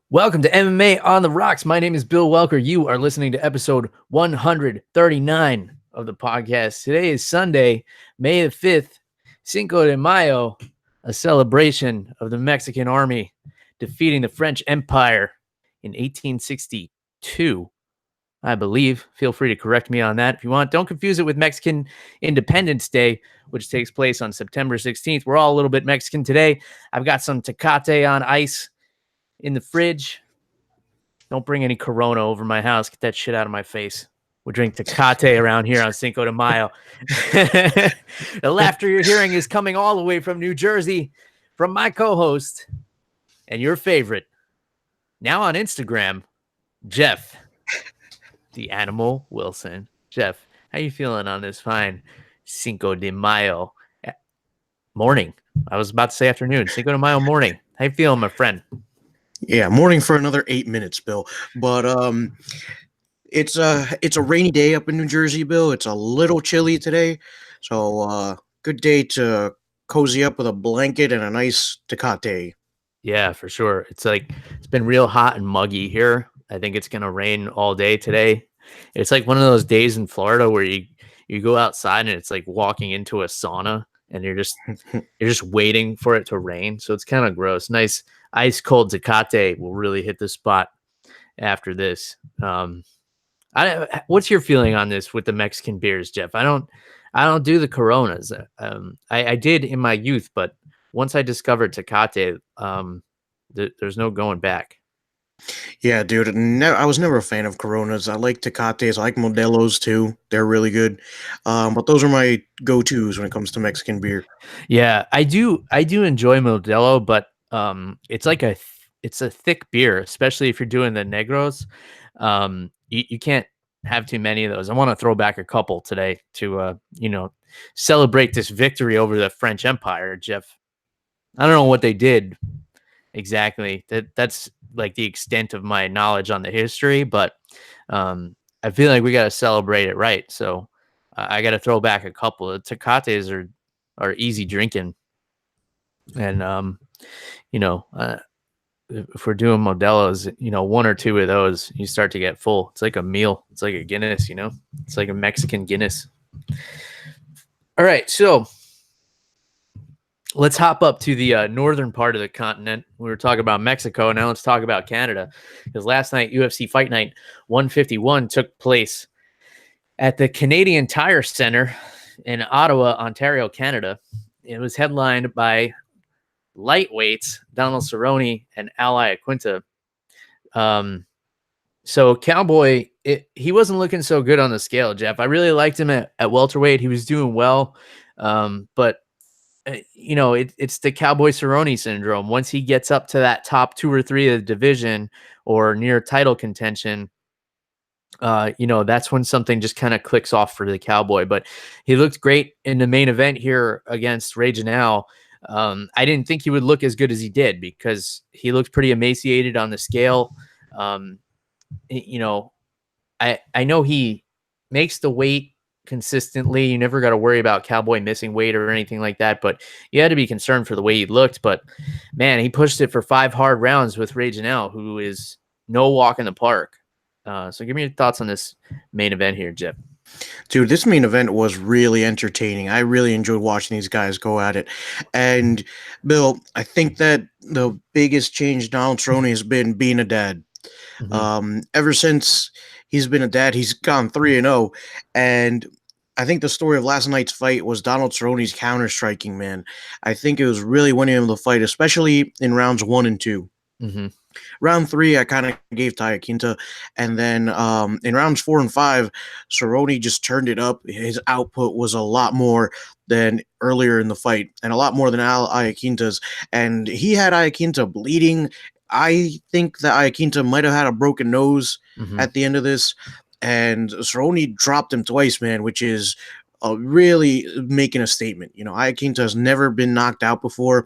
Welcome to MMA on the Rocks. My name is Bill Welker. You are listening to episode 139 of the podcast. Today is Sunday, May the 5th, Cinco de Mayo, a celebration of the Mexican army defeating the French Empire in 1862, I believe. Feel free to correct me on that if you want. Don't confuse it with Mexican Independence Day, which takes place on September 16th. We're all a little bit Mexican today. I've got some Tecate on ice in the fridge. Don't bring any Corona over my house. Get that shit out of my face. We drink Tecate around here on Cinco de Mayo. The laughter you're hearing is coming all the way from New Jersey from my co-host and your favorite, now on Instagram, Jeff, the Animal Wilson. Jeff, how you feeling on this fine Cinco de Mayo morning? I was about to say afternoon. Cinco de Mayo morning. How you feeling, my friend? Yeah, morning for another 8 minutes, Bill. But it's a rainy day up in New Jersey, Bill. It's a little chilly today, so good day to cozy up with a blanket and a nice Tecate. Yeah, for sure. It's been real hot and muggy here. I think it's gonna rain all day today. It's like one of those days in Florida where you go outside and it's like walking into a sauna and you're just waiting for it to rain. So it's kind of gross. Nice ice cold Tecate will really hit the spot after this. What's your feeling on this with the Mexican beers, Jeff? I don't do the Coronas. I did in my youth, but once I discovered Tecate, there's no going back. Yeah, dude. I was never a fan of Coronas. I like Tecates. I like Modelos too. They're really good. But those are my go-tos when it comes to Mexican beer. Yeah, I do enjoy Modelo, but it's a thick beer, especially if you're doing the Negros. You can't have too many of those. I want to throw back a couple today to celebrate this victory over the French Empire, Jeff. I don't know what they did exactly. That's like the extent of my knowledge on the history, but I feel like we got to celebrate it right. So I got to throw back a couple. The Tecates are easy drinking, and if we're doing Modelos, one or two of those, you start to get full. It's like a meal. It's like a Guinness. It's like a Mexican Guinness. All right, so let's hop up to the northern part of the continent. We were talking about Mexico. Now let's talk about Canada. Because last night, UFC Fight Night 151 took place at the Canadian Tire Center in Ottawa, Ontario, Canada. It was headlined by lightweights Donald Cerrone and Iaquinta. So Cowboy, he wasn't looking so good on the scale, Jeff. I really liked him at welterweight. He was doing well, but it's the Cowboy Cerrone syndrome. Once he gets up to that top 2 or 3 of the division or near title contention, that's when something just kind of clicks off for the Cowboy. But he looked great in the main event here against Ragin. I didn't think he would look as good as he did because he looked pretty emaciated on the scale. I know he makes the weight consistently. You never got to worry about Cowboy missing weight or anything like that, but you had to be concerned for the way he looked. But man, he pushed it for 5 hard rounds with Ragin, who is no walk in the park. So give me your thoughts on this main event here, Jeff. Dude, this main event was really entertaining. I really enjoyed watching these guys go at it. And, Bill, I think that the biggest change Donald Cerrone has been being a dad. Mm-hmm. Ever since he's been a dad, he's gone 3-0. And I think the story of last night's fight was Donald Cerrone's counter-striking, man. I think it was really winning him the fight, especially in rounds 1 and 2. Mm-hmm. Round 3, I kind of gave to Iaquinta, and then in rounds 4 and 5, Cerrone just turned it up. His output was a lot more than earlier in the fight, and a lot more than Iaquinta's, and he had Iaquinta bleeding. I think that Iaquinta might have had a broken nose at the end of this, and Cerrone dropped him twice, man, which is really making a statement. Iaquinta has never been knocked out before.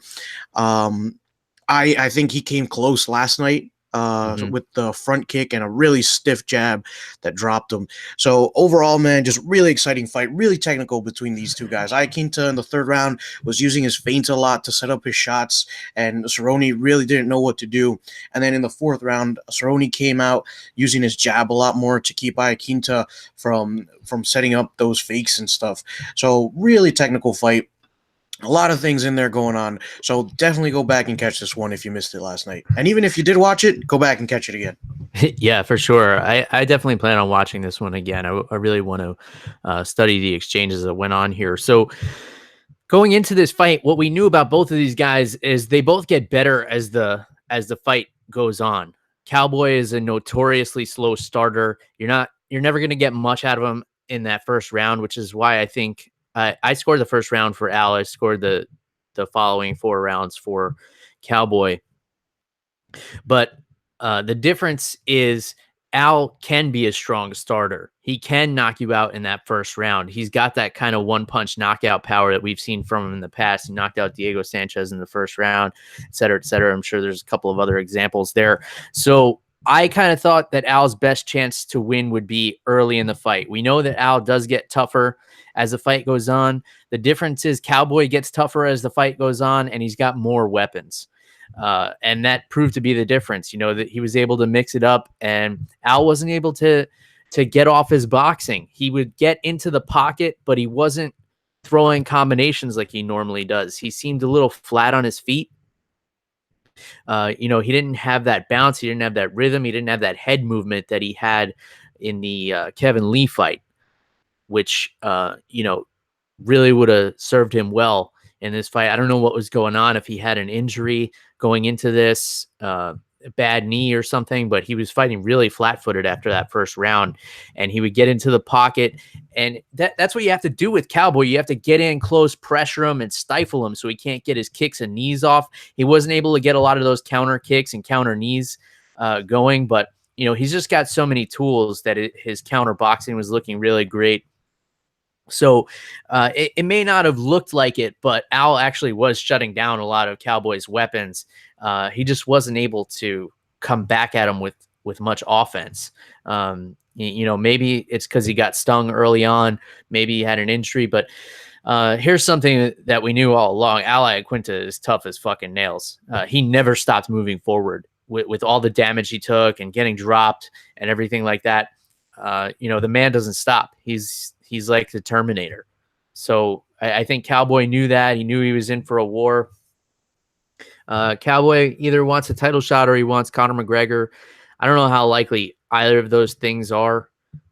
I think he came close last night with the front kick and a really stiff jab that dropped him. So overall, man, just really exciting fight, really technical between these two guys. Iaquinta in the third round was using his feints a lot to set up his shots, and Cerrone really didn't know what to do. And then in the fourth round, Cerrone came out using his jab a lot more to keep Iaquinta from setting up those fakes and stuff. So really technical fight. A lot of things in there going on. So definitely go back and catch this one if you missed it last night. And even if you did watch it, go back and catch it again. Yeah, for sure. I definitely plan on watching this one again. I really want to study the exchanges that went on here. So going into this fight, what we knew about both of these guys is they both get better as the fight goes on. Cowboy is a notoriously slow starter. You're never going to get much out of him in that first round, which is why I think I scored the first round for Al. I scored the following 4 rounds for Cowboy. But the difference is Al can be a strong starter. He can knock you out in that first round. He's got that kind of one-punch knockout power that we've seen from him in the past. He knocked out Diego Sanchez in the first round, et cetera, et cetera. I'm sure there's a couple of other examples there. So I kind of thought that Al's best chance to win would be early in the fight. We know that Al does get tougher as the fight goes on. The difference is Cowboy gets tougher as the fight goes on, and he's got more weapons. And that proved to be the difference, that he was able to mix it up, and Al wasn't able to get off his boxing. He would get into the pocket, but he wasn't throwing combinations like he normally does. He seemed a little flat on his feet. He didn't have that bounce. He didn't have that rhythm. He didn't have that head movement that he had in the Kevin Lee fight, which, really would have served him well in this fight. I don't know what was going on, if he had an injury going into this, a bad knee or something, but he was fighting really flat-footed after that first round, and he would get into the pocket, and that's what you have to do with Cowboy. You have to get in close, pressure him, and stifle him so he can't get his kicks and knees off. He wasn't able to get a lot of those counter kicks and counter knees going, but he's just got so many tools that his counter boxing was looking really great. So it may not have looked like it, but Al actually was shutting down a lot of Cowboy's weapons. He just wasn't able to come back at him with much offense. Maybe it's because he got stung early on. Maybe he had an injury, but here's something that we knew all along. Al Iaquinta is tough as fucking nails. He never stopped moving forward with all the damage he took and getting dropped and everything like that. The man doesn't stop. He's like the Terminator. So I think Cowboy knew that. He knew he was in for a war. Cowboy either wants a title shot or he wants Conor McGregor. I don't know how likely either of those things are.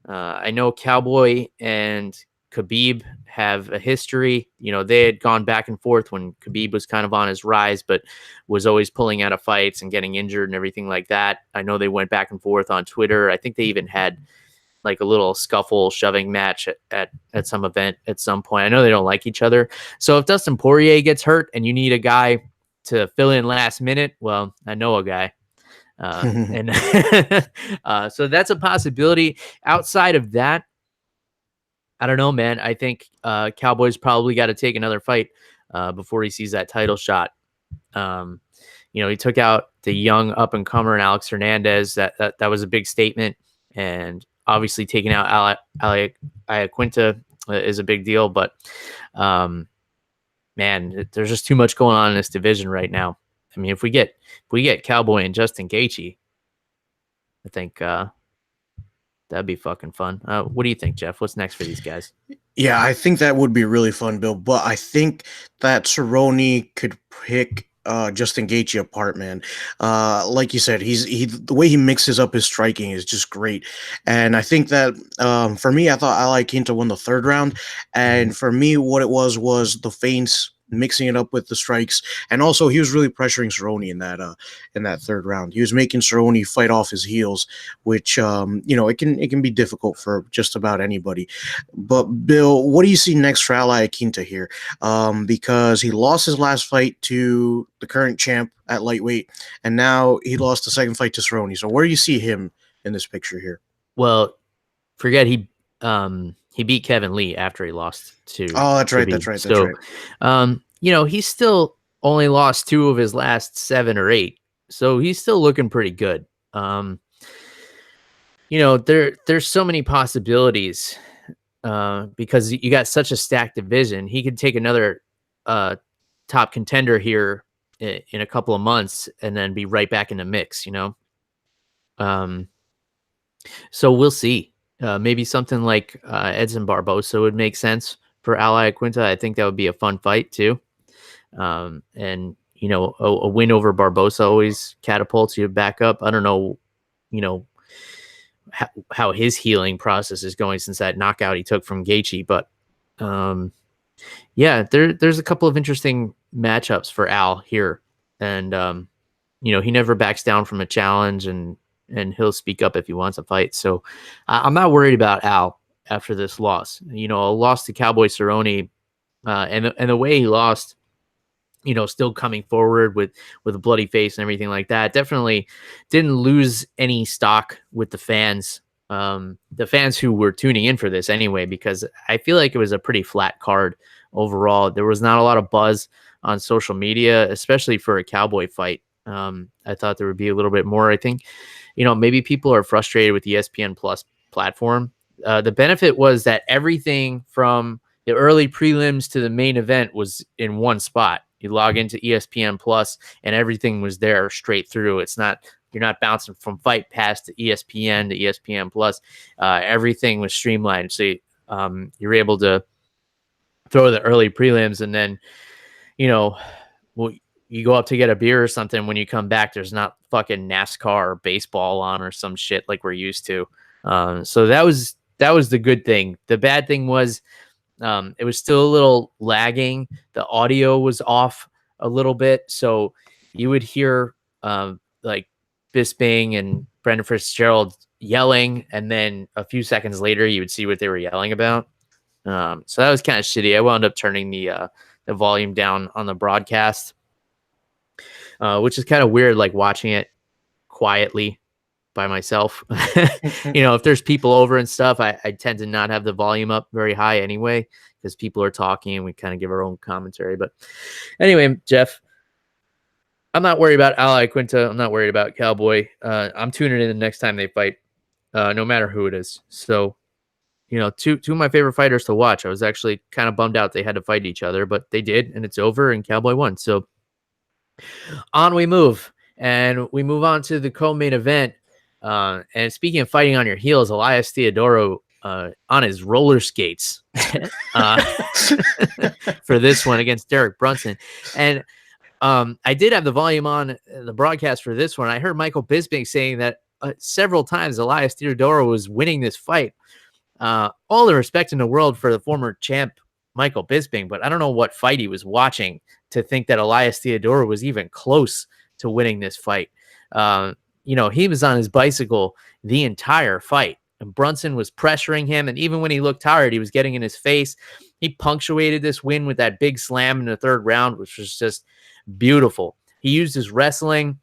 I know Cowboy and Khabib have a history. They had gone back and forth when Khabib was kind of on his rise, but was always pulling out of fights and getting injured and everything like that. I know they went back and forth on Twitter. I think they even had like a little scuffle shoving match at some event at some point. I know they don't like each other. So if Dustin Poirier gets hurt and you need a guy to fill in last minute, well, I know a guy. And so that's a possibility. Outside of that, I don't know, man. I think Cowboy's probably got to take another fight before he sees that title shot. He took out the young up-and-comer and Alex Hernandez. That was a big statement. And obviously taking out Iaquinta is a big deal. But, man, there's just too much going on in this division right now. I mean, if we get Cowboy and Justin Gaethje, I think that'd be fucking fun. What do you think, Jeff? What's next for these guys? Yeah, I think that would be really fun, Bill. But I think that Cerrone could pick Justin Gaethje apart, man. Like you said, the way he mixes up his striking is just great. And I think that for me, I thought Iaquinta won the third round. And for me, what it was the feints, mixing it up with the strikes, and also he was really pressuring Cerrone in that third round. He was making Cerrone fight off his heels, which it can be difficult for just about anybody. But Bill, what do you see next for Iaquinta here? Because he lost his last fight to the current champ at lightweight, and now he lost the second fight to Cerrone. So where do you see him in this picture here? Well, forget he beat Kevin Lee after he lost to. Oh, that's right. He's still only lost 2 of his last 7 or 8, so he's still looking pretty good. There's so many possibilities because you got such a stacked division. He could take another top contender here in a couple of months and then be right back in the mix, So we'll see. Maybe something like Edson Barbosa would make sense for Iaquinta. I think that would be a fun fight too. And a win over Barbosa always catapults you back up. I don't know, how his healing process is going since that knockout he took from Gaethje, but there's a couple of interesting matchups for Al here, and he never backs down from a challenge, and he'll speak up if he wants a fight. So I'm not worried about Al after this loss. A loss to Cowboy Cerrone, and the way he lost, still coming forward with a bloody face and everything like that. Definitely didn't lose any stock with the fans who were tuning in for this anyway, because I feel like it was a pretty flat card overall. There was not a lot of buzz on social media, especially for a Cowboy fight. I thought there would be a little bit more. I think, maybe people are frustrated with the ESPN Plus platform. The benefit was that everything from the early prelims to the main event was in one spot. You log into ESPN Plus and everything was there straight through. You're not bouncing from Fight Pass to ESPN to ESPN Plus. Everything was streamlined. So you're able to throw the early prelims, and then, you go up to get a beer or something. When you come back, there's not fucking NASCAR or baseball on or some shit like we're used to. So that was the good thing. The bad thing was, it was still a little lagging. The audio was off a little bit. So you would hear like Bisping and Brendan Fitzgerald yelling, and then a few seconds later you would see what they were yelling about. So that was kind of shitty. I wound up turning the volume down on the broadcast, which is kind of weird, like watching it quietly by myself. If there's people over and stuff, I tend to not have the volume up very high anyway, because people are talking and we kind of give our own commentary. But anyway, Jeff, I'm not worried about Iaquinta. I'm not worried about Cowboy. I'm tuning in the next time they fight, no matter who it is. So, two of my favorite fighters to watch. I was actually kind of bummed out they had to fight each other, but they did, and it's over, and Cowboy won. So on we move, and we move on to the co-main event. And speaking of fighting on your heels, Elias Theodorou on his roller skates for this one against Derek Brunson. And I did have the volume on the broadcast for this one. I heard Michael Bisping saying that several times Elias Theodorou was winning this fight. All the respect in the world for the former champ Michael Bisping, but I don't know what fight he was watching to think that Elias Theodorou was even close to winning this fight. He was on his bicycle the entire fight, and Brunson was pressuring him. And even when he looked tired, he was getting in his face. He punctuated this win with that big slam in the third round, which was just beautiful. He used his wrestling.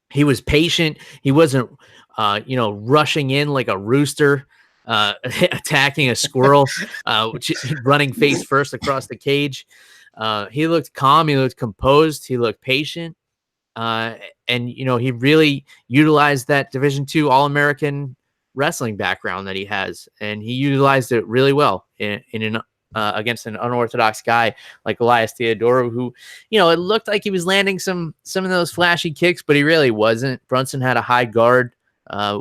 He was patient. He wasn't, rushing in like a rooster, attacking a squirrel, running face first across the cage. He looked calm. He looked composed. He looked patient. And he really utilized that Division II All-American wrestling background that he has, and he utilized it really well against an unorthodox guy like Elias Theodorou, who, it looked like he was landing some of those flashy kicks, but he really wasn't. Brunson had a high guard,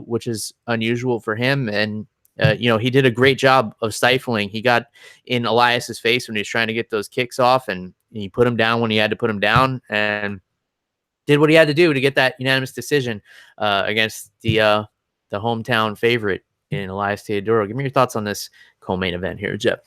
which is unusual for him, and he did a great job of stifling. He got in Elias's face when he was trying to get those kicks off, and he put him down when he had to put him down, and did what he had to do to get that unanimous decision against the hometown favorite in Elias Theodorou. Give me your thoughts on this co-main event here, Jeff.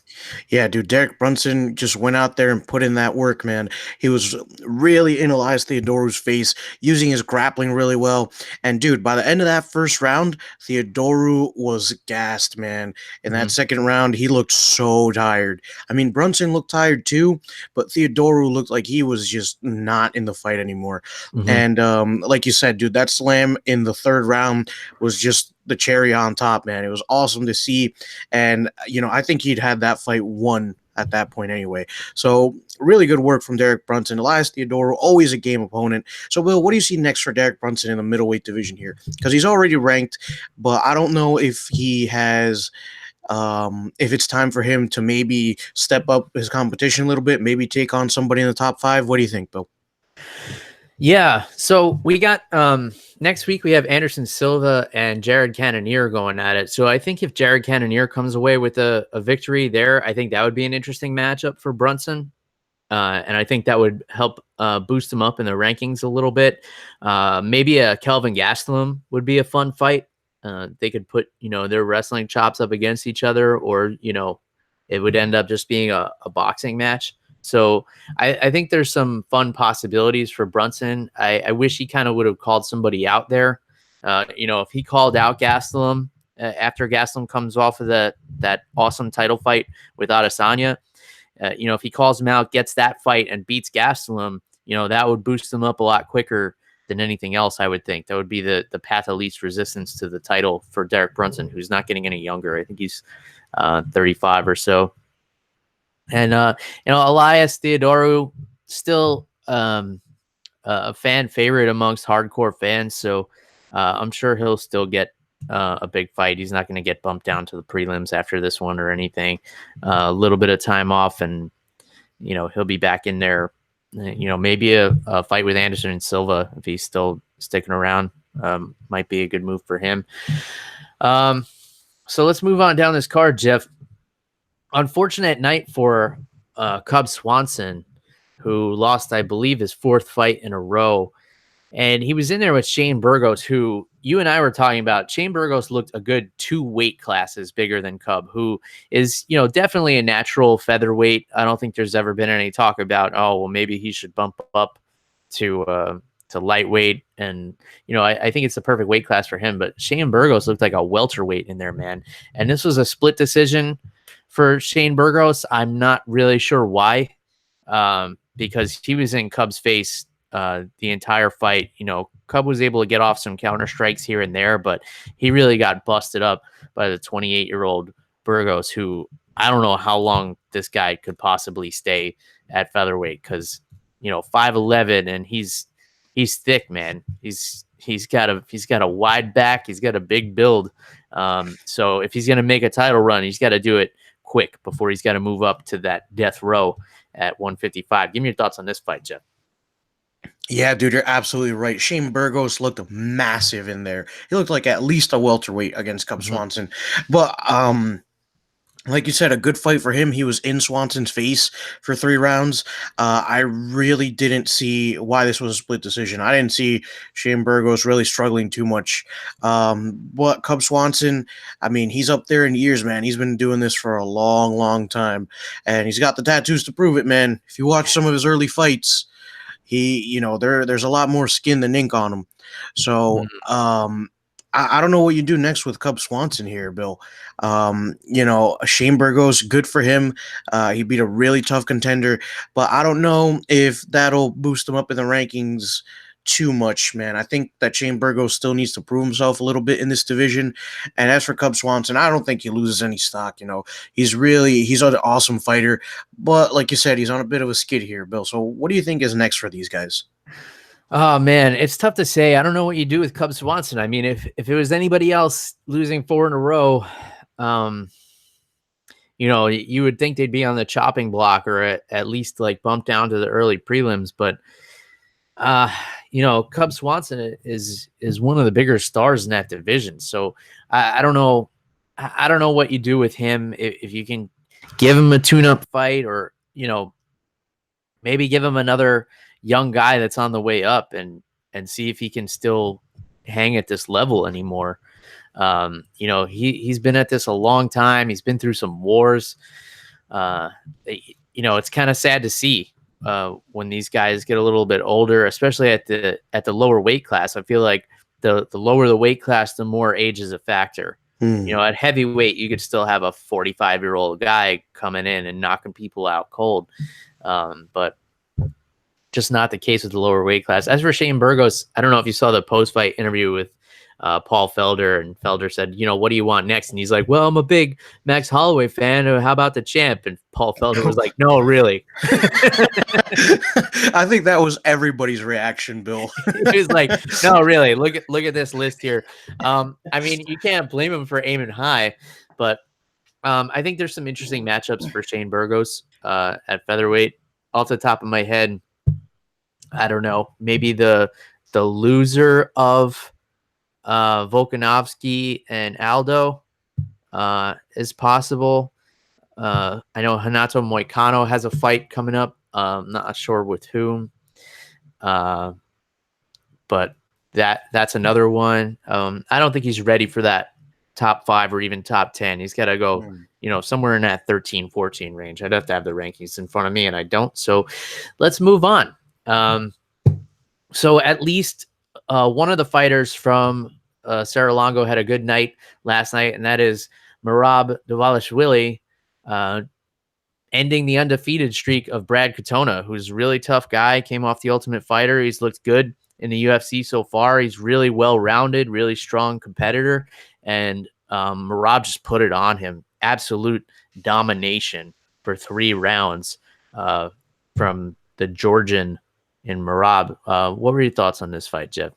Yeah, dude, Derek Brunson just went out there and put in that work, man. He was really in Elias Theodorou's face, using his grappling really well. And, dude, by the end of that first round, Theodorou was gassed, man. In that second round, he looked so tired. I mean, Brunson looked tired too, but Theodorou looked like he was just not in the fight anymore. And like you said, dude, that slam in the third round was just the cherry on top, man. It was awesome to see. And, I think he'd had that fight won at that point anyway. So really good work from Derek Brunson. Elias Theodorou, always a game opponent. So Will, what do you see next for Derek Brunson in the middleweight division here? Because he's already ranked, but I don't know if he has if it's time for him to maybe step up his competition a little bit, maybe take on somebody in the top 5. What do you think, Bill? Yeah. So we got next week we have Anderson Silva and Jared Cannonier going at it. So I think if Jared Cannonier comes away with a victory there, I think that would be an interesting matchup for Brunson. And I think that would help boost him up in the rankings a little bit. Maybe a Kelvin Gastelum would be a fun fight. They could put, their wrestling chops up against each other, or, it would end up just being a boxing match. So I think there's some fun possibilities for Brunson. I wish he kind of would have called somebody out there. If he called out Gastelum after Gastelum comes off of that awesome title fight with Adesanya, if he calls him out, gets that fight and beats Gastelum, that would boost him up a lot quicker than anything else. I would think that would be the path of least resistance to the title for Derek Brunson, who's not getting any younger. I think he's 35 or so. And Elias Theodorou still a fan favorite amongst hardcore fans, so I'm sure he'll still get a big fight. He's not going to get bumped down to the prelims after this one or anything. A little bit of time off, and he'll be back in there. Maybe a fight with Anderson and Silva if he's still sticking around. Might be a good move for him. So let's move on down this card, Jeff. Unfortunate night for Cub Swanson, who lost, I believe, his 4th fight in a row. And he was in there with Shane Burgos, who you and I were talking about. Shane Burgos looked a good 2 weight classes bigger than Cub, who is, definitely a natural featherweight. I don't think there's ever been any talk about, maybe he should bump up to lightweight. And, I think it's the perfect weight class for him. But Shane Burgos looked like a welterweight in there, man. And this was a split decision for Shane Burgos. I'm not really sure why, because he was in Cub's face the entire fight. Cub was able to get off some counter strikes here and there, but he really got busted up by the 28-year-old Burgos, who I don't know how long this guy could possibly stay at featherweight, because 5'11", and he's thick, man. He's got a wide back. He's got a big build. So if he's gonna make a title run, he's got to do it quick before he's got to move up to that death row at 155. Give me your thoughts on this fight, Jeff. Yeah, dude, you're absolutely right. Shane Burgos looked massive in there. He looked like at least a welterweight against Cub Swanson. But like you said, a good fight for him. He was in Swanson's face for 3 rounds. I really didn't see why this was a split decision. I didn't see Shane Burgos really struggling too much. But Cub Swanson, I mean, he's up there in years, man. He's been doing this for a long, long time. And he's got the tattoos to prove it, man. If you watch some of his early fights, there's a lot more skin than ink on him. So, I don't know what you do next with Cub Swanson here, Bill. Shane Burgos, good for him. He beat a really tough contender, but I don't know if that'll boost him up in the rankings too much, man. I think that Shane Burgos still needs to prove himself a little bit in this division. And as for Cub Swanson, I don't think he loses any stock. He's an awesome fighter, but like you said, he's on a bit of a skid here, Bill. So what do you think is next for these guys? Oh, man, it's tough to say. I don't know what you do with Cub Swanson. I mean, if it was anybody else losing 4 in a row, you would think they'd be on the chopping block, or at least like bumped down to the early prelims. But, Cub Swanson is one of the bigger stars in that division. So I don't know. I don't know what you do with him. If you can give him a tune-up fight, or, maybe give him another young guy that's on the way up, and see if he can still hang at this level anymore. He's been at this a long time. He's been through some wars. It's kind of sad to see when these guys get a little bit older, especially at the lower weight class. I feel like the lower the weight class, the more age is a factor. At heavyweight, you could still have a 45-year-old guy coming in and knocking people out cold. But just not the case with the lower weight class. As for Shane Burgos, I don't know if you saw the post-fight interview with Paul Felder, and Felder said, what do you want next? And he's like, well, I'm a big Max Holloway fan. How about the champ? And Paul Felder was like, no, really. I think that was everybody's reaction, Bill. He was like, no, really. Look at this list here. I mean, you can't blame him for aiming high, but I think there's some interesting matchups for Shane Burgos at featherweight. Off the top of my head, I don't know. Maybe the loser of Volkanovski and Aldo is possible. I know Renato Moicano has a fight coming up. Not sure with whom. But that's another one. I don't think he's ready for that top 5 or even top 10. He's got to go, somewhere in that 13, 14 range. I'd have to have the rankings in front of me, and I don't. So let's move on. So at least one of the fighters from Serra-Longo had a good night last night, and that is Merab Dvalishvili, ending the undefeated streak of Brad Katona, who's a really tough guy, came off the Ultimate Fighter. He's looked good in the UFC so far. He's really well-rounded, really strong competitor, and Merab just put it on him. Absolute domination for 3 rounds from the Georgian in Merab. What were your thoughts on this fight, Jeff?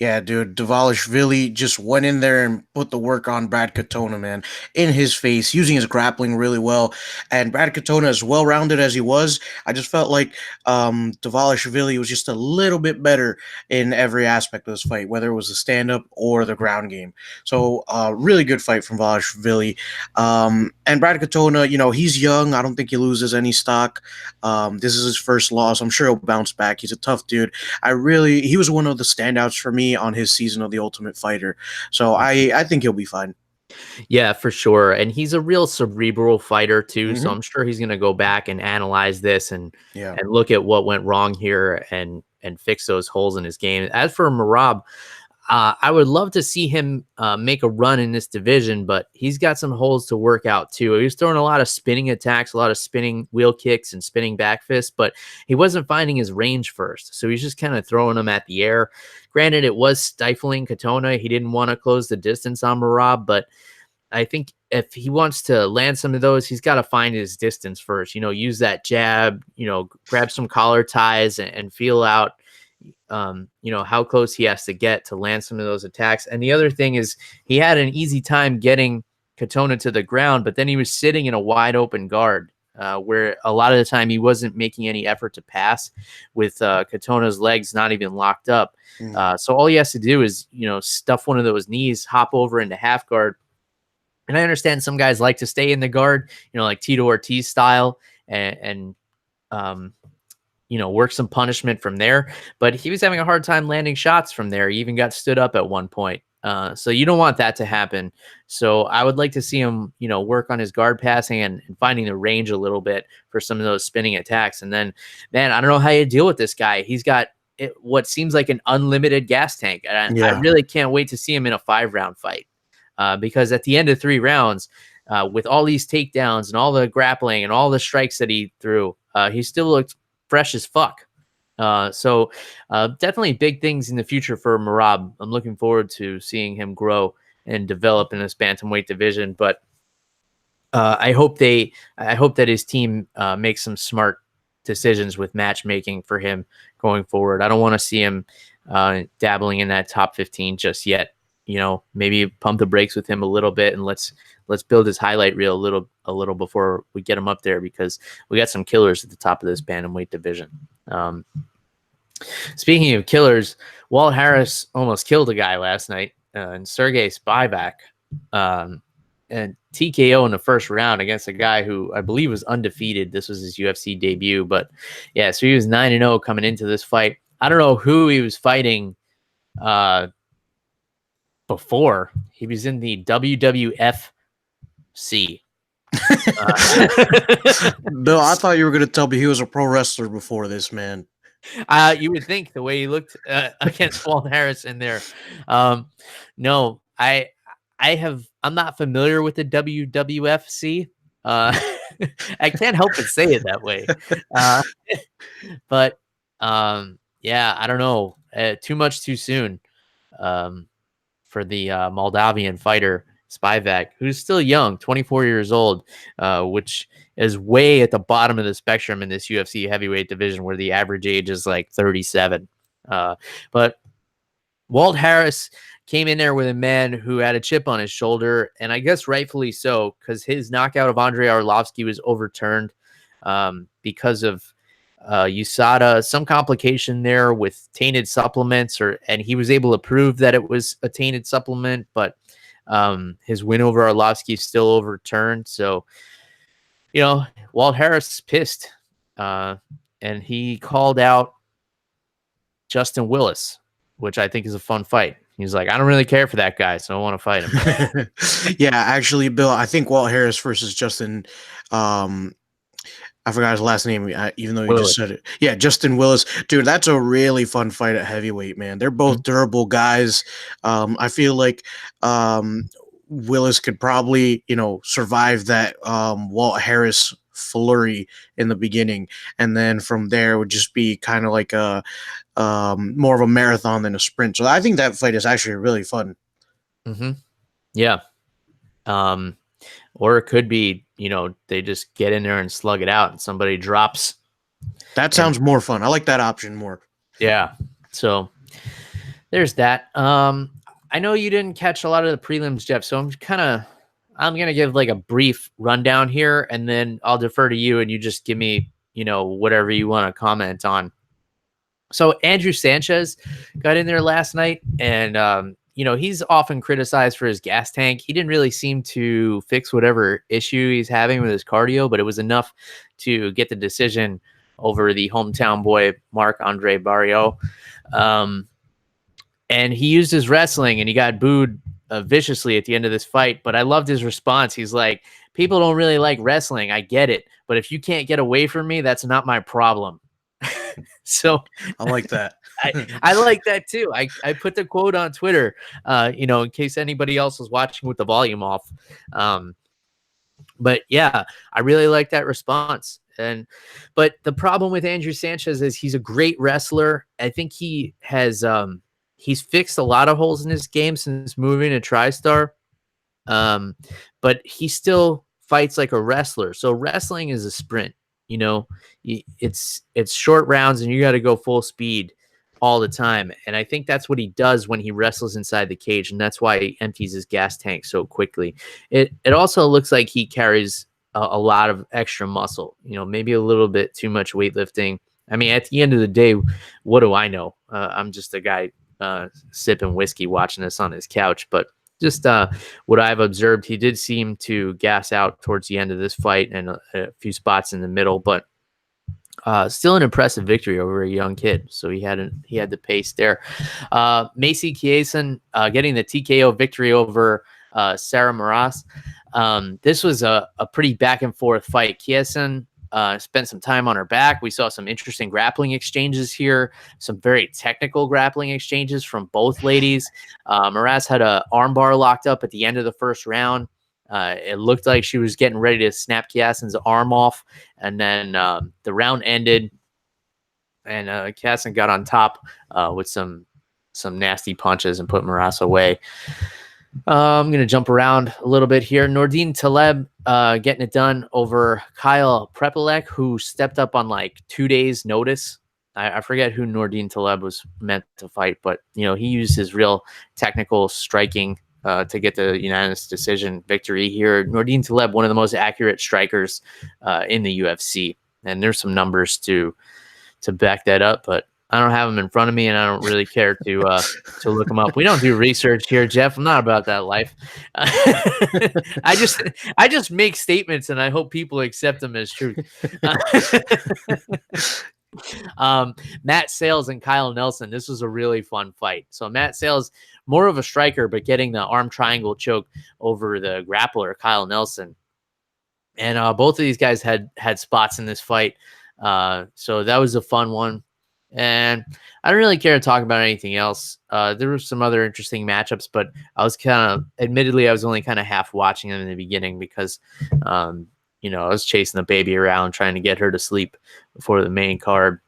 Yeah, dude, Dvalishvili just went in there and put the work on Brad Katona, man, in his face, using his grappling really well. And Brad Katona, as well-rounded as he was, I just felt like Dvalishvili was just a little bit better in every aspect of this fight, whether it was the stand-up or the ground game. So, really good fight from Dvalishvili. And Brad Katona, he's young. I don't think he loses any stock. This is his first loss. I'm sure he'll bounce back. He's a tough dude. He was one of the standouts for me on his season of The Ultimate Fighter. So I think he'll be fine. Yeah, for sure. And he's a real cerebral fighter too. So I'm sure he's going to go back and analyze this and look at what went wrong here and fix those holes in his game. As for Merab, I would love to see him make a run in this division, but he's got some holes to work out too. He was throwing a lot of spinning attacks, a lot of spinning wheel kicks and spinning back fists, but he wasn't finding his range first. So he's just kind of throwing them at the air. Granted, it was stifling Katona. He didn't want to close the distance on Merab, but I think if he wants to land some of those, he's got to find his distance first. Use that jab, grab some collar ties and feel out how close he has to get to land some of those attacks. And the other thing is he had an easy time getting Katona to the ground, but then he was sitting in a wide open guard where a lot of the time he wasn't making any effort to pass with Katona's legs not even locked up. So all he has to do is, stuff one of those knees, hop over into half guard. And I understand some guys like to stay in the guard, like Tito Ortiz style and work some punishment from there. But he was having a hard time landing shots from there. He even got stood up at one point. So you don't want that to happen. So I would like to see him, work on his guard passing and finding the range a little bit for some of those spinning attacks. And then, man, I don't know how you deal with this guy. He's got what seems like an unlimited gas tank. And I really can't wait to see him in a 5-round fight because at the end of 3 rounds, with all these takedowns and all the grappling and all the strikes that he threw, he still looked fresh as fuck. So definitely big things in the future for Merab. I'm looking forward to seeing him grow and develop in this bantamweight division. But I hope that his team makes some smart decisions with matchmaking for him going forward. I don't want to see him dabbling in that top 15 just yet. Maybe pump the brakes with him a little bit and let's build his highlight reel a little before we get him up there, because we got some killers at the top of this bantamweight division. Speaking of killers, Walt Harris almost killed a guy last night, and Sergey Spivak, and TKO in the first round against a guy who I believe was undefeated. This was his UFC debut, but yeah, so he was 9-0 coming into this fight. I don't know who he was fighting before. He was in the WWFC. Bill, I thought you were going to tell me he was a pro wrestler before this, man. You would think the way he looked against Walt Harris in there. No, I'm not familiar with the WWFC. I can't help but say it that way. But yeah, I don't know. Too much too soon. for the Moldavian fighter Spivak, who's still young, 24 years old, which is way at the bottom of the spectrum in this UFC heavyweight division where the average age is like 37. But Walt Harris came in there with a man who had a chip on his shoulder, and I guess rightfully so, because his knockout of Andrei Arlovsky was overturned because of USADA, some complication there with tainted supplements, and he was able to prove that it was a tainted supplement, but his win over Arlovsky is still overturned. So, Walt Harris is pissed, and he called out Justin Willis, which I think is a fun fight. He's like, I don't really care for that guy, so I want to fight him. Yeah, actually, Bill, I think Walt Harris versus Justin, I forgot his last name, even though you just said it. Yeah, Justin Willis. Dude, that's a really fun fight at heavyweight, man. They're both durable guys. I feel like Willis could probably, survive that Walt Harris flurry in the beginning, and then from there would just be kind of like a more of a marathon than a sprint. So I think that fight is actually really fun. Mm-hmm. Yeah. Or it could be, they just get in there and slug it out and somebody drops. That sounds more fun. I like that option more. Yeah. So there's that. I know you didn't catch a lot of the prelims, Jeff, so I'm going to give like a brief rundown here, and then I'll defer to you and you just give me, whatever you want to comment on. So Andrew Sanchez got in there last night, and, he's often criticized for his gas tank. He didn't really seem to fix whatever issue he's having with his cardio, but it was enough to get the decision over the hometown boy, Marc-Andre Barriault. And he used his wrestling, and he got booed viciously at the end of this fight. But I loved his response. He's like, people don't really like wrestling. I get it. But if you can't get away from me, that's not my problem. So I like that. I like that too. I put the quote on Twitter, in case anybody else was watching with the volume off. But yeah, I really like that response. But the problem with Andrew Sanchez is he's a great wrestler. I think he has he's fixed a lot of holes in his game since moving to TriStar. But he still fights like a wrestler. So wrestling is a sprint. It's short rounds and you got to go full speed all the time. And I think that's what he does when he wrestles inside the cage. And that's why he empties his gas tank so quickly. It also looks like he carries a lot of extra muscle, maybe a little bit too much weightlifting. I mean, at the end of the day, what do I know? I'm just a guy sipping whiskey watching this on his couch. But just what I've observed, he did seem to gas out towards the end of this fight and a few spots in the middle, but still an impressive victory over a young kid. So he had the pace there. Macy Chiasson getting the TKO victory over Sarah Moras. This was a pretty back and forth fight. Chiasson spent some time on her back. We saw some interesting grappling exchanges here, some very technical grappling exchanges from both ladies. Moras had a armbar locked up at the end of the first round. It looked like she was getting ready to snap Chiasson's arm off, and then the round ended, and Chiasson got on top with some nasty punches and put Moras away. I'm going to jump around a little bit here. Nordine Taleb getting it done over Kyle Prepelec, who stepped up on like 2 days' notice. I forget who Nordine Taleb was meant to fight, but he used his real technical striking to get the unanimous decision victory here. Nordine Taleb, one of the most accurate strikers in the UFC, and there's some numbers to back that up, but I don't have them in front of me, and I don't really care to look them up. We don't do research here, Jeff. I'm not about that life. I just make statements, and I hope people accept them as truth. Matt Sales and Kyle Nelson. This was a really fun fight. So Matt Sales, more of a striker, but getting the arm triangle choke over the grappler, Kyle Nelson. And both of these guys had spots in this fight. So that was a fun one. And I don't really care to talk about anything else. There were some other interesting matchups, but I was admittedly, I was only kind of half watching them in the beginning because, I was chasing the baby around trying to get her to sleep before the main card.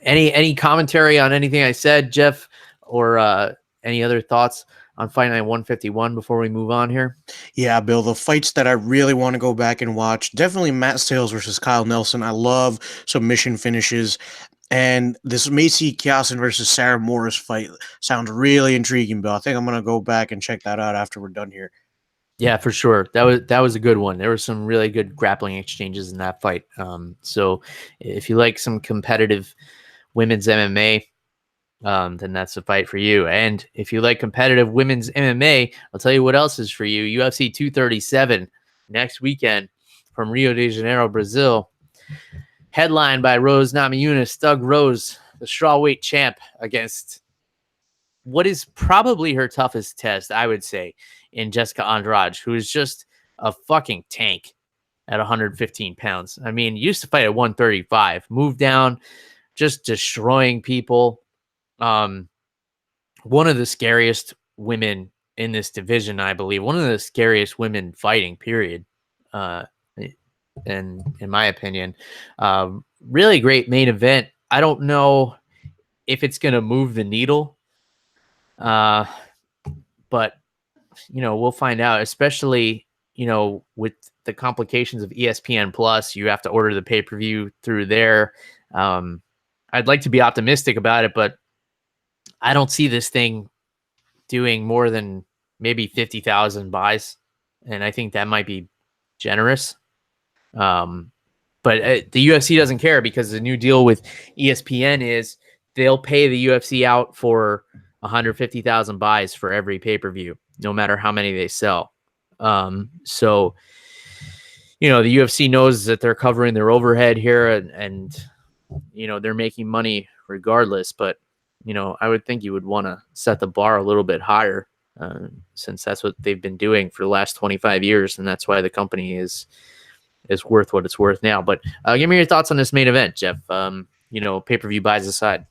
Any commentary on anything I said, Jeff, or any other thoughts on Fight Night 151 before we move on here? Yeah, Bill, the fights that I really want to go back and watch, definitely Matt Sales versus Kyle Nelson. I love submission finishes. And this Macy Kiasen versus Sarah Morris fight sounds really intriguing, Bill. I think I'm going to go back and check that out after we're done here. Yeah, for sure. That was a good one. There were some really good grappling exchanges in that fight. So if you like some competitive women's MMA, then that's the fight for you. And if you like competitive women's MMA, I'll tell you what else is for you. UFC 237 next weekend from Rio de Janeiro, Brazil. Headlined by Rose Namajunas, Doug Rose, the strawweight champ, against what is probably her toughest test, I would say, in Jessica Andrade, who is just a fucking tank at 115 pounds. I mean, used to fight at 135, moved down, just destroying people. One of the scariest women in this division, I believe. One of the scariest women fighting, period. And in my opinion, really great main event. I don't know if it's going to move the needle, but we'll find out. Especially with the complications of ESPN Plus, you have to order the pay-per-view through there. I'd like to be optimistic about it, but I don't see this thing doing more than maybe 50,000 buys, and I think that might be generous. But the UFC doesn't care, because the new deal with ESPN is they'll pay the UFC out for 150,000 buys for every pay-per-view, no matter how many they sell. So, the UFC knows that they're covering their overhead here, and they're making money regardless. But, I would think you would want to set the bar a little bit higher, since that's what they've been doing for the last 25 years. And that's why the company is worth what it's worth now. But give me your thoughts on this main event, Jeff. Pay-per-view buys aside.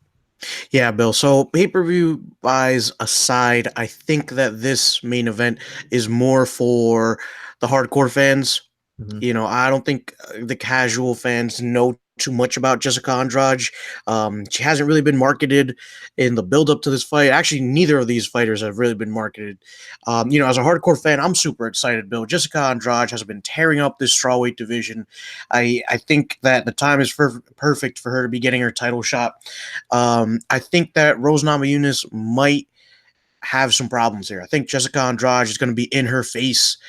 Yeah, Bill. So pay-per-view buys aside, I think that this main event is more for the hardcore fans. Mm-hmm. I don't think the casual fans know too much about Jessica Andrade. She hasn't really been marketed in the build-up to this fight. Actually, neither of these fighters have really been marketed. As a hardcore fan, I'm super excited, Bill. Jessica Andrade has been tearing up this strawweight division. I think that the time is perfect for her to be getting her title shot. I think that Rose Namajunas might have some problems here. I think Jessica Andrade is going to be in her face.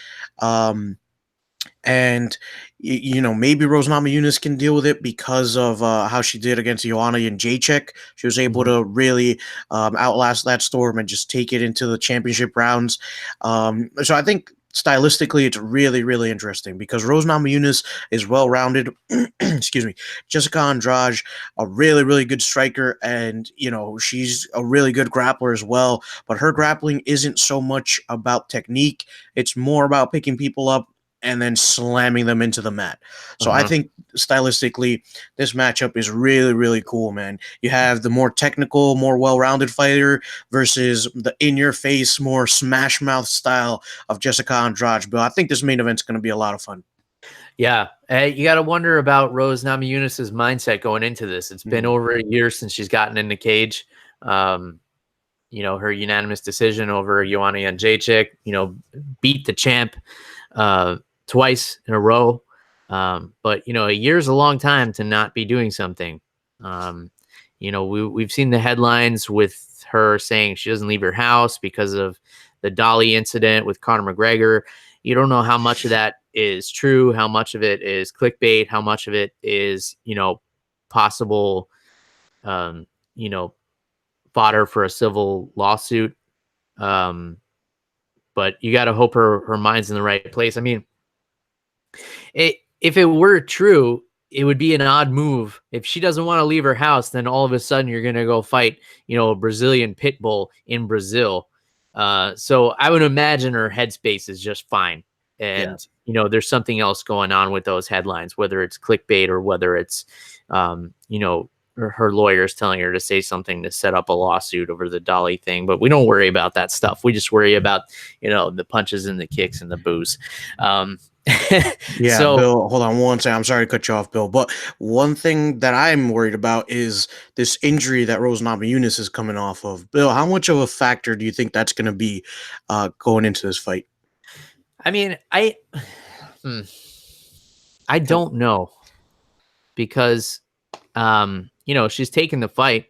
And maybe Rose Namajunas can deal with it because of how she did against Joanna Jędrzejczyk. She was able to really outlast that storm and just take it into the championship rounds. So I think stylistically it's really, really interesting, because Rose Namajunas is well-rounded. Excuse me. Jessica Andrade, a really, really good striker, and she's a really good grappler as well. But her grappling isn't so much about technique; it's more about picking people up and then slamming them into the mat. So I think stylistically, this matchup is really, really cool, man. You have the more technical, more well-rounded fighter versus the in-your-face, more smash-mouth style of Jessica Andrade. But I think this main event's going to be a lot of fun. Yeah, you got to wonder about Rose Namajunas' mindset going into this. It's been over a year since she's gotten in the cage. Her unanimous decision over Joanna Jędrzejczyk, beat the champ twice in a row. But a year's a long time to not be doing something. We've seen the headlines with her saying she doesn't leave her house because of the Dolly incident with Conor McGregor. You don't know how much of that is true, how much of it is clickbait, how much of it is, possible, fodder for a civil lawsuit. But you got to hope her mind's in the right place. I mean, if it were true, it would be an odd move. If she doesn't want to leave her house, then all of a sudden you're going to go fight, a Brazilian pit bull in Brazil. So I would imagine her headspace is just fine. And, there's something else going on with those headlines, whether it's clickbait or whether it's, her lawyers telling her to say something to set up a lawsuit over the Dolly thing, but we don't worry about that stuff. We just worry about, the punches and the kicks and the booze. Yeah, So Bill, hold on one second. I'm sorry to cut you off, Bill. But one thing that I'm worried about is this injury that Rose Namajunas is coming off of. Bill, how much of a factor do you think that's going to be going into this fight? I mean, I don't know, because she's taken the fight,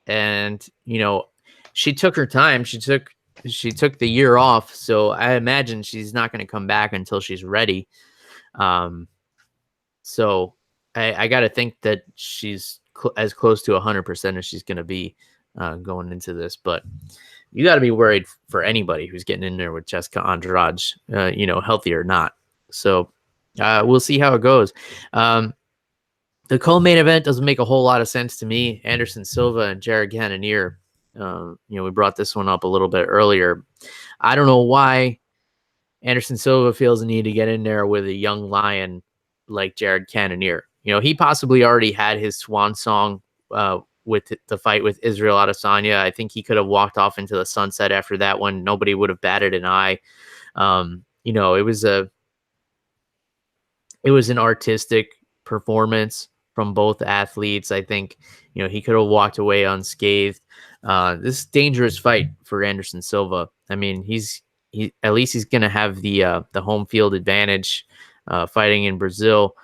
and she took her time. She took the year off, so I imagine she's not going to come back until she's ready. So I got to think that she's as close to 100% as she's going to be going into this. But you got to be worried for anybody who's getting in there with Jessica Andrade, healthy or not. So we'll see how it goes. The co-main event doesn't make a whole lot of sense to me. Anderson Silva and Jared Cannonier. We brought this one up a little bit earlier. I don't know why Anderson Silva feels the need to get in there with a young lion like Jared Cannonier. He possibly already had his swan song with the fight with Israel Adesanya. I think he could have walked off into the sunset after that one. Nobody would have batted an eye. It was an artistic performance from both athletes. I think, he could have walked away unscathed. This is a dangerous fight for Anderson Silva. I mean, at least he's going to have the home field advantage fighting in Brazil.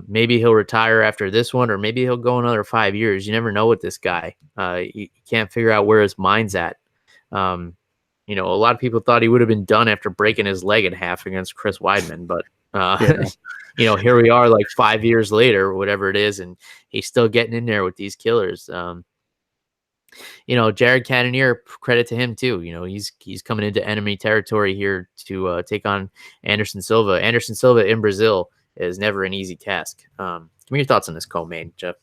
Maybe he'll retire after this one, or maybe he'll go another 5 years. You never know with this guy. You can't figure out where his mind's at. A lot of people thought he would have been done after breaking his leg in half against Chris Weidman, but here we are like 5 years later, whatever it is, and he's still getting in there with these killers. Jared Cannonier, credit to him too. He's coming into enemy territory here to take on Anderson Silva. Anderson Silva in Brazil is never an easy task. Give me your thoughts on this co-main, Jeff.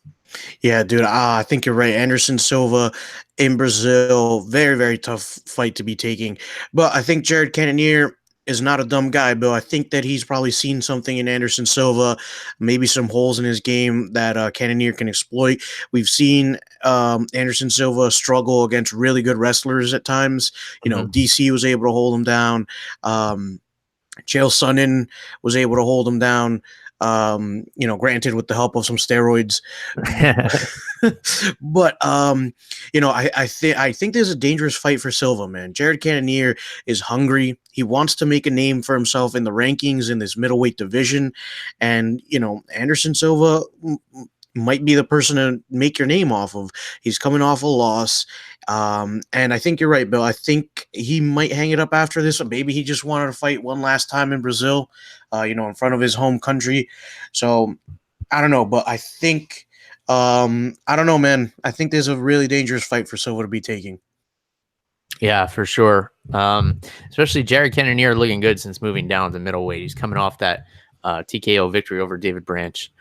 Yeah, dude, I think you're right. Anderson Silva in Brazil, very, very tough fight to be taking. But I think Jared Cannonier is not a dumb guy, Bill. I think that he's probably seen something in Anderson Silva, maybe some holes in his game that Cannonier can exploit. We've seen Anderson Silva struggle against really good wrestlers at times. DC was able to hold him down. Chael Sonnen was able to hold him down. Granted with the help of some steroids, but I think there's a dangerous fight for Silva, man. Jared Cannonier is hungry. He wants to make a name for himself in the rankings in this middleweight division, and Anderson Silva might be the person to make your name off of. He's coming off a loss. And I think you're right, Bill. I think he might hang it up after this. Or maybe he just wanted to fight one last time in Brazil, in front of his home country. So I don't know, but I think, I don't know, man. I think there's a really dangerous fight for Silva to be taking. Yeah, for sure. Especially Jared Cannonier looking good since moving down to middleweight. He's coming off that TKO victory over David Branch.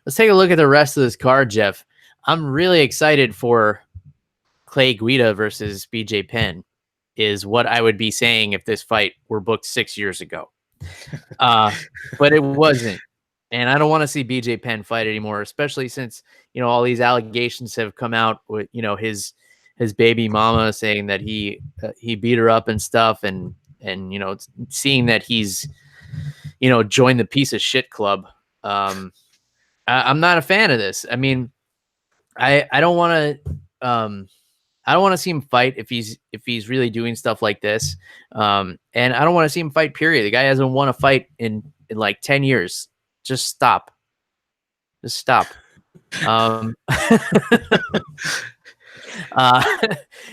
Let's take a look at the rest of this card, Jeff. I'm really excited for Clay Guida versus BJ Penn, is what I would be saying if this fight were booked 6 years ago. But it wasn't. And I don't want to see BJ Penn fight anymore, especially since, all these allegations have come out with, his baby mama saying that he beat her up and stuff. And seeing that he's, joined the piece of shit club. I'm not a fan of this. I mean, I don't want to see him fight if he's really doing stuff like this. And I don't want to see him fight, period. The guy hasn't won a fight in like 10 years. Just stop. And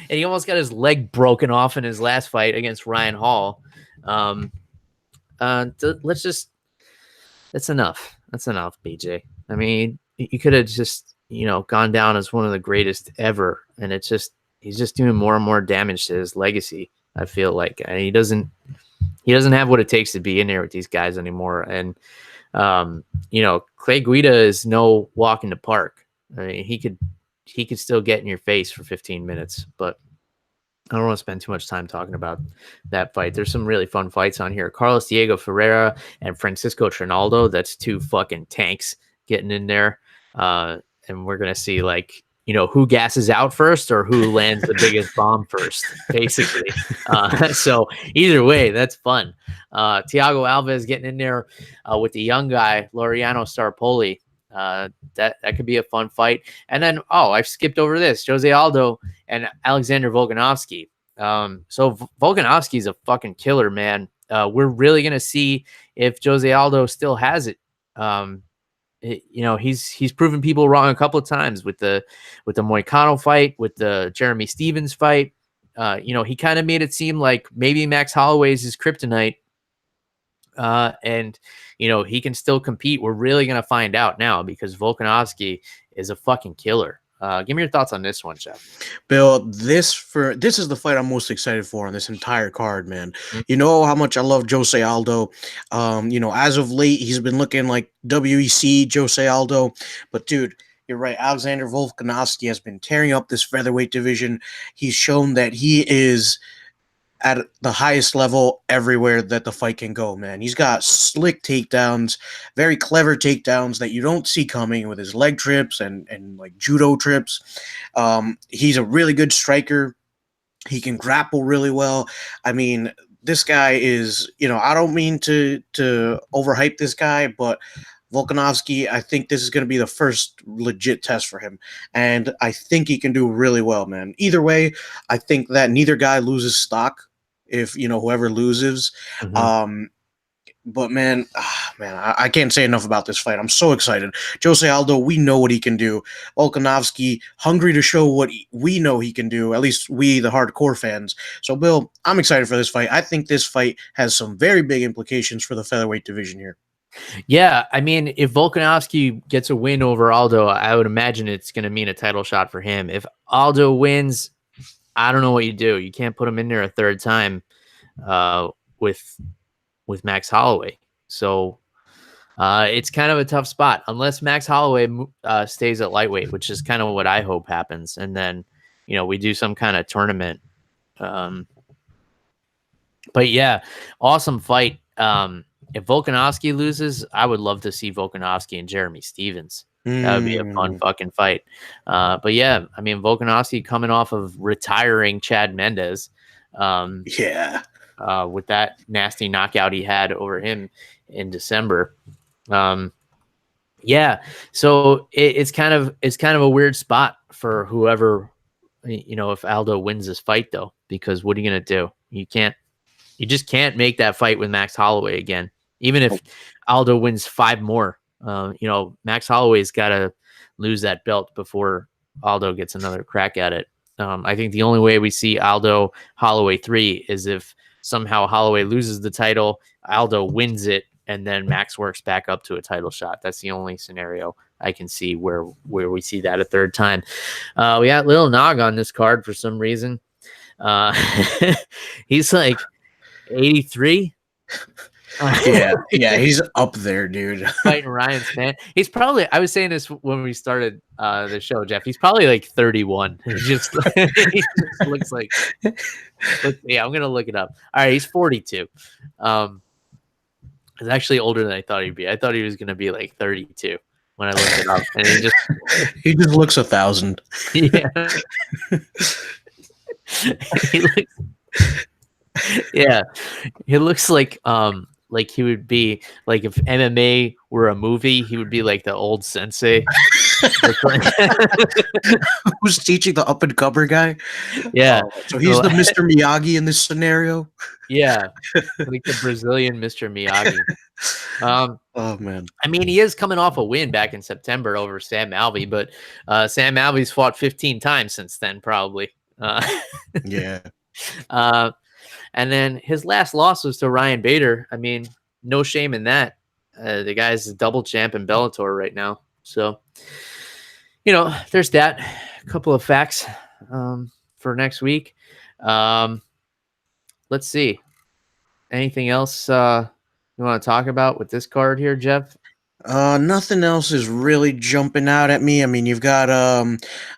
he almost got his leg broken off in his last fight against Ryan Hall. That's enough. That's enough, BJ. I mean, you could have just, gone down as one of the greatest ever. And he's just doing more and more damage to his legacy. I feel like, and he doesn't have what it takes to be in there with these guys anymore. And, Clay Guida is no walk in the park. I mean, he could still get in your face for 15 minutes, but I don't want to spend too much time talking about that fight. There's some really fun fights on here. Carlos Diego Ferreira and Francisco Trinaldo. That's two fucking tanks getting in there. And we're gonna see like who gasses out first or who lands the biggest bomb first, basically. So either way, that's fun. Thiago Alves getting in there with the young guy Laureano Starpoli. That could be a fun fight. And then I've skipped over this: Jose Aldo and Alexander Volkanovski. So Volkanovski is a fucking killer, man. We're really gonna see if Jose Aldo still has it. He's proven people wrong a couple of times with the Moicano fight, with the Jeremy Stevens fight. He kind of made it seem like maybe Max Holloway's his kryptonite. And he can still compete. We're really gonna find out now because Volkanovski is a fucking killer. Give me your thoughts on this one, Jeff. Bill, this is the fight I'm most excited for on this entire card, man. You know how much I love Jose Aldo. As of late, he's been looking like WEC Jose Aldo. But dude, you're right. Alexander Volkanovski has been tearing up this featherweight division. He's shown that he is at the highest level everywhere that the fight can go, man. He's got slick takedowns, very clever takedowns that you don't see coming with his leg trips and like judo trips. He's a really good striker. He can grapple really well. I mean, this guy is, I don't mean to overhype this guy, but Volkanovski, I think this is going to be the first legit test for him. And I think he can do really well, man. Either way, I think that neither guy loses stock if, whoever loses. Mm-hmm. But man, I can't say enough about this fight. I'm so excited. Jose Aldo, we know what he can do. Volkanovski, hungry to show what we know he can do, at least we, the hardcore fans. So, Bill, I'm excited for this fight. I think this fight has some very big implications for the featherweight division here. Yeah, I mean, if Volkanovski gets a win over Aldo, I would imagine it's going to mean a title shot for him. If Aldo wins, I don't know what you do. You can't put him in there a third time with Max Holloway. So it's kind of a tough spot unless Max Holloway stays at lightweight, which is kind of what I hope happens. And then, we do some kind of tournament. But yeah, awesome fight. If Volkanovski loses, I would love to see Volkanovski and Jeremy Stevens. That would be a fun fucking fight. But yeah, I mean, Volkanovski coming off of retiring Chad Mendes. With that nasty knockout he had over him in December. So it's kind of a weird spot for whoever, if Aldo wins this fight though, because what are you going to do? You just can't make that fight with Max Holloway again. Even if Aldo wins 5 more, Max Holloway's got to lose that belt before Aldo gets another crack at it. I think the only way we see Aldo Holloway 3 is if somehow Holloway loses the title, Aldo wins it, and then Max works back up to a title shot. That's the only scenario I can see where we see that a third time. We got Lil Nog on this card for some reason. He's like 83. Yeah, he's up there, dude. Fighting Ryan's fan. He's probably, I was saying this when we started the show, Jeff. He's probably like 31. He just looks like, yeah, I'm going to look it up. All right, he's 42. He's actually older than I thought he'd be. I thought he was going to be like 32 when I looked it up. And he just looks 1,000. Yeah. He looks like he would be like if MMA were a movie, he would be like the old sensei. Who's teaching the up and comer guy? Yeah. So he's the Mr. Miyagi in this scenario. Yeah. Like the Brazilian Mr. Miyagi. Oh man. I mean, he is coming off a win back in September over Sam Alvey, but Sam Alvey's fought 15 times since then, probably. Yeah. And then his last loss was to Ryan Bader. I mean, no shame in that. The guy's a double champ in Bellator right now. So, there's that. A couple of facts for next week. Let's see. Anything else you want to talk about with this card here, Jeff? Nothing else is really jumping out at me. I mean, you've got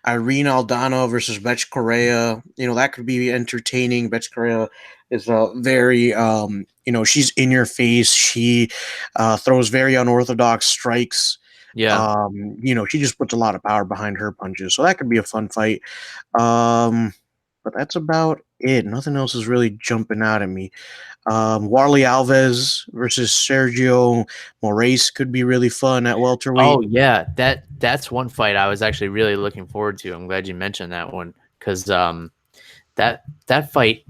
Irene Aldana versus Betch Correa. That could be entertaining. Betch Correa is very, she's in your face. She throws very unorthodox strikes. Yeah. She just puts a lot of power behind her punches, so that could be a fun fight. But that's about it. Nothing else is really jumping out at me. Warley Alves versus Sergio Moraes could be really fun at welterweight. Oh yeah, that's one fight I was actually really looking forward to. I'm glad you mentioned that one because that fight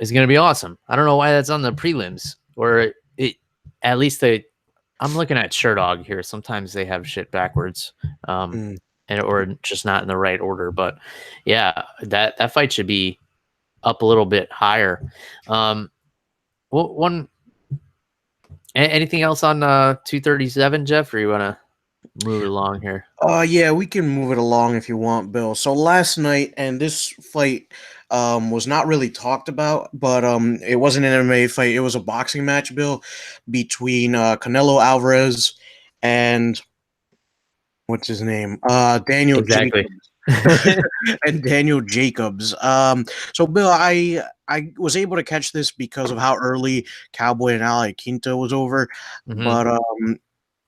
is going to be awesome. I don't know why that's on the prelims or it at least I'm looking at Sherdog here. Sometimes they have shit backwards, Mm. or just not in the right order. But yeah, that fight should be up a little bit higher. Anything else on 237, Jeff, or you want to move it along here? Yeah, we can move it along if you want, Bill. So last night, and this fight was not really talked about, but it wasn't an MMA fight. It was a boxing match, Bill, between Canelo Alvarez and what's his name? Daniel Exactly. Jacobs. And Daniel Jacobs. So Bill, I was able to catch this because of how early Cowboy and Iaquinta was over, but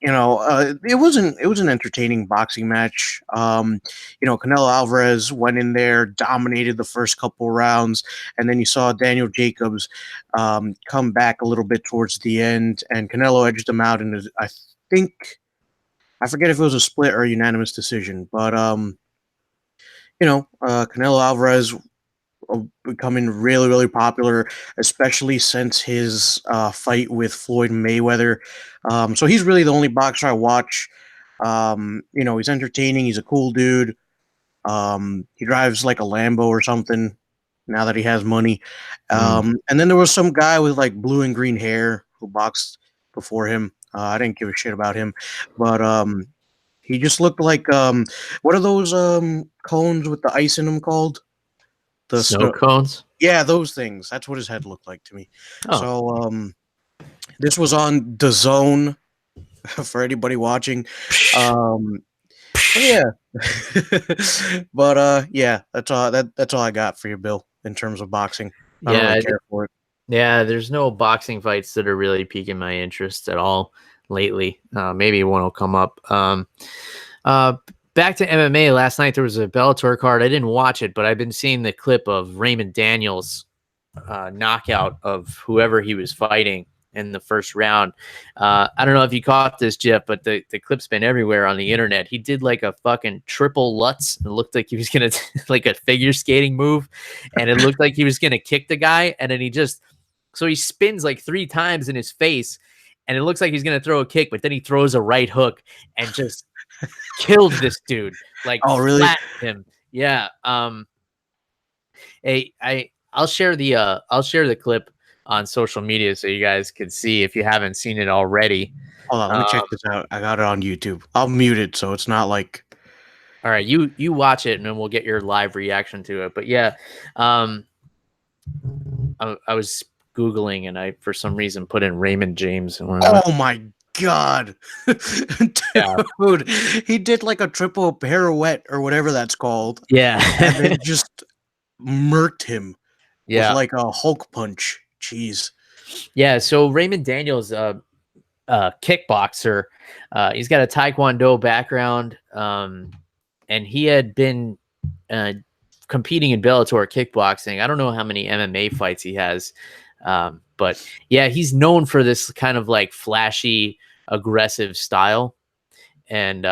it was an entertaining boxing match. Canelo Alvarez went in there, dominated the first couple rounds, and then you saw Daniel Jacobs come back a little bit towards the end, and Canelo edged him out in I think I forget if it was a split or a unanimous decision, but Canelo Alvarez becoming really, really popular, especially since his fight with Floyd Mayweather. So he's really the only boxer I watch. He's entertaining. He's a cool dude. He drives like a Lambo or something now that he has money. And then there was some guy with like blue and green hair who boxed before him. I didn't give a shit about him, but he just looked like what are those cones with the ice in them called? The Snow cones. Yeah, those things. That's what his head looked like to me. Oh. So this was on the Zone for anybody watching. Yeah. But yeah, that's all I got for you, Bill, in terms of boxing. I don't really care for it. Yeah, there's no boxing fights that are really piquing my interest at all lately. Maybe one will come up. Back to MMA. Last night there was a Bellator card. I didn't watch it, but I've been seeing the clip of Raymond Daniels' knockout of whoever he was fighting in the first round. I don't know if you caught this, Jeff, but the clip's been everywhere on the internet. He did like a fucking triple Lutz. It looked like he was gonna like a figure skating move, and it looked like he was gonna kick the guy, and then he spins like 3 times in his face, and it looks like he's gonna throw a kick, but then he throws a right hook and just killed this dude. Like, oh, really? Flattened him. Yeah. I'll share the clip on social media so you guys can see if you haven't seen it already. Hold on, let me check this out. I got it on YouTube. I'll mute it so it's not like. All right, you watch it and then we'll get your live reaction to it. But yeah, I was Googling and I for some reason put in Raymond James. Oh my God. Dude, he did like a triple pirouette or whatever that's called. Yeah. And then just murked him with like a Hulk punch. Jeez. Yeah, so Raymond Daniels, kickboxer, he's got a Taekwondo background, and he had been competing in Bellator kickboxing. I don't know how many MMA fights he has, but yeah, he's known for this kind of like flashy, aggressive style. And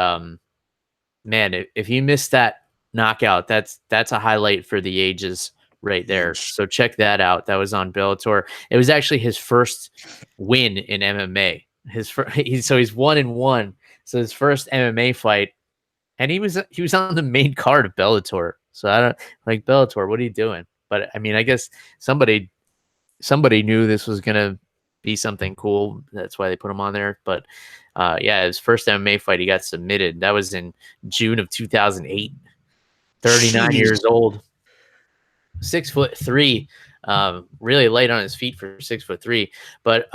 man, if you missed that knockout, that's a highlight for the ages right there. So check that out. That was on Bellator. It was actually his first win in MMA. He's 1-1. So his first MMA fight, and he was on the main card of Bellator. So I don't like Bellator. What are you doing? But I mean, I guess somebody knew this was gonna be something cool. That's why they put him on there. But yeah, his first MMA fight, he got submitted. That was in June of 2008. 39 years old. 6'3", really light on his feet for 6'3". But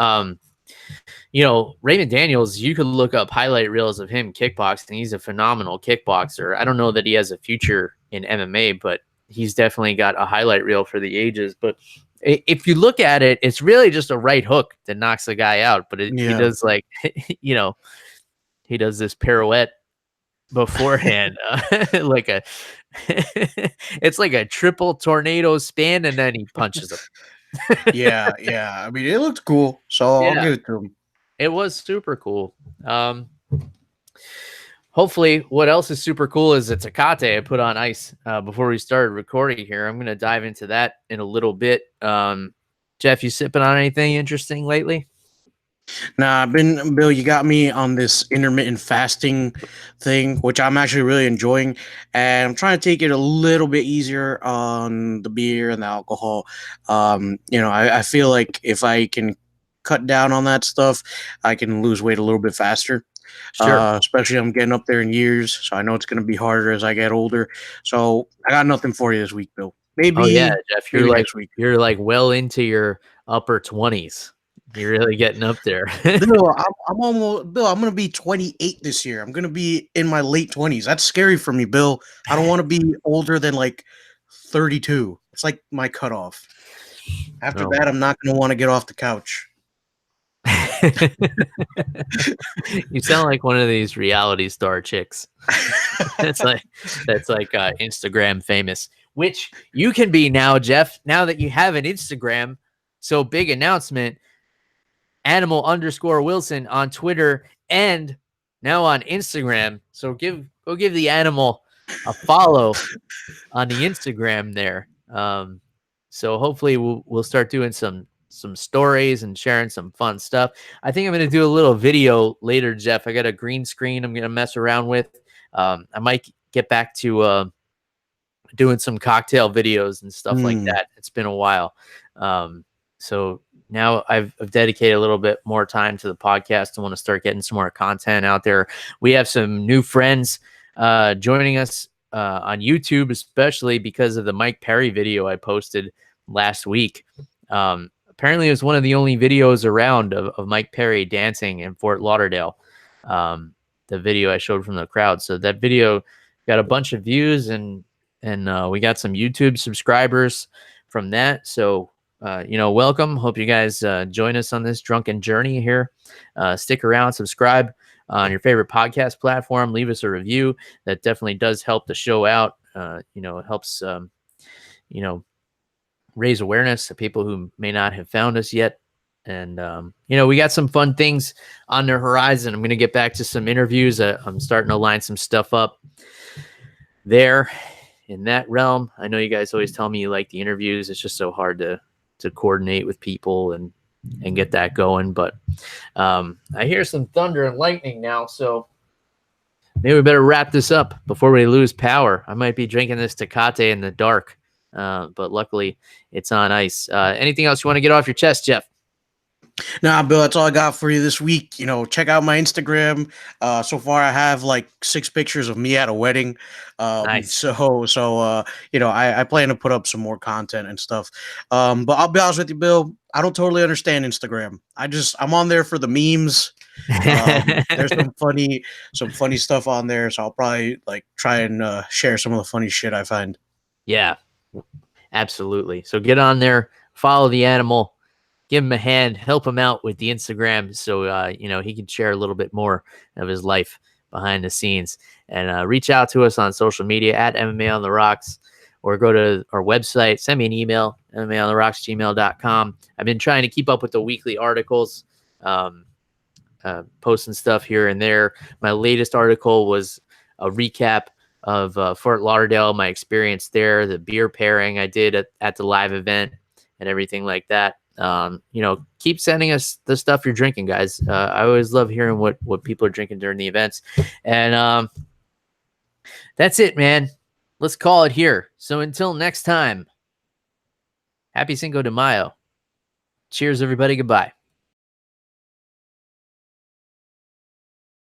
Raymond Daniels, you could look up highlight reels of him kickboxing. He's a phenomenal kickboxer. I don't know that he has a future in MMA, but he's definitely got a highlight reel for the ages. But if you look at it, it's really just a right hook that knocks the guy out. But he Yeah. does like, he does this pirouette beforehand, like a, it's like a triple tornado span, and then he punches him. Yeah, yeah. I mean, it looked cool, so I'll Yeah, give it to him. it was super cool. Hopefully, what else is super cool is a Tecate I put on ice before we started recording here. I'm going to dive into that in a little bit. Jeff, you sipping on anything interesting lately? Nah, Bill, you got me on this intermittent fasting thing, which I'm actually really enjoying. And I'm trying to take it a little bit easier on the beer and the alcohol. I feel like if I can cut down on that stuff, I can lose weight a little bit faster. Sure. Especially I'm getting up there in years, so I know it's going to be harder as I get older. So I got nothing for you this week, Bill. Oh yeah, Maybe, Jeff, maybe next week. you're like well into your upper 20s. You're really getting up there. Bill, I'm almost Bill. I'm gonna be 28 this year. I'm gonna be in my late 20s. That's scary for me, Bill. I don't want to be older than like 32. It's like my cutoff. After Oh. that, I'm not gonna want to get off the couch. You sound like one of these reality star chicks. That's like Instagram famous, which you can be now, Jeff. Now that you have an Instagram, so big announcement. Animal_Wilson on Twitter and now on Instagram. So go give the animal a follow on the Instagram there. So hopefully we'll start doing some stories and sharing some fun stuff. I think I'm going to do a little video later, Jeff. I got a green screen I'm going to mess around with. I might get back to doing some cocktail videos and stuff like that. It's been a while. So now I've dedicated a little bit more time to the podcast and want to start getting some more content out there. We have some new friends joining us on YouTube, especially because of the Mike Perry video I posted last week. Apparently, it was one of the only videos around of Mike Perry dancing in Fort Lauderdale. The video I showed from the crowd. So that video got a bunch of views and we got some YouTube subscribers from that. So welcome. Hope you guys join us on this drunken journey here. Stick around, subscribe on your favorite podcast platform. Leave us a review. That definitely does help the show out. It helps, raise awareness to people who may not have found us yet. And, we got some fun things on the horizon. I'm going to get back to some interviews. I'm starting to line some stuff up there in that realm. I know you guys always tell me you like the interviews. It's just so hard to coordinate with people and get that going. But I hear some thunder and lightning now, so maybe we better wrap this up before we lose power. I might be drinking this Tecate in the dark, but luckily it's on ice. Anything else you want to get off your chest, Jeff? Nah, Bill, that's all I got for you this week. Check out my Instagram. So far, I have like 6 pictures of me at a wedding. Nice. So I plan to put up some more content and stuff. But I'll be honest with you, Bill. I don't totally understand Instagram. I'm on there for the memes. There's some funny stuff on there. So I'll probably try and share some of the funny shit I find. Yeah, absolutely. So get on there, follow the animal. Give him a hand, help him out with the Instagram so, he can share a little bit more of his life behind the scenes. And reach out to us on social media at MMA on the Rocks, or go to our website, send me an email, MMAontheRocks@gmail.com. I've been trying to keep up with the weekly articles, posting stuff here and there. My latest article was a recap of Fort Lauderdale, my experience there, the beer pairing I did at the live event and everything like that. Keep sending us the stuff you're drinking, guys. I always love hearing what people are drinking during the events. And that's it, man. Let's call it here. So until next time, happy Cinco de Mayo. Cheers, everybody. Goodbye.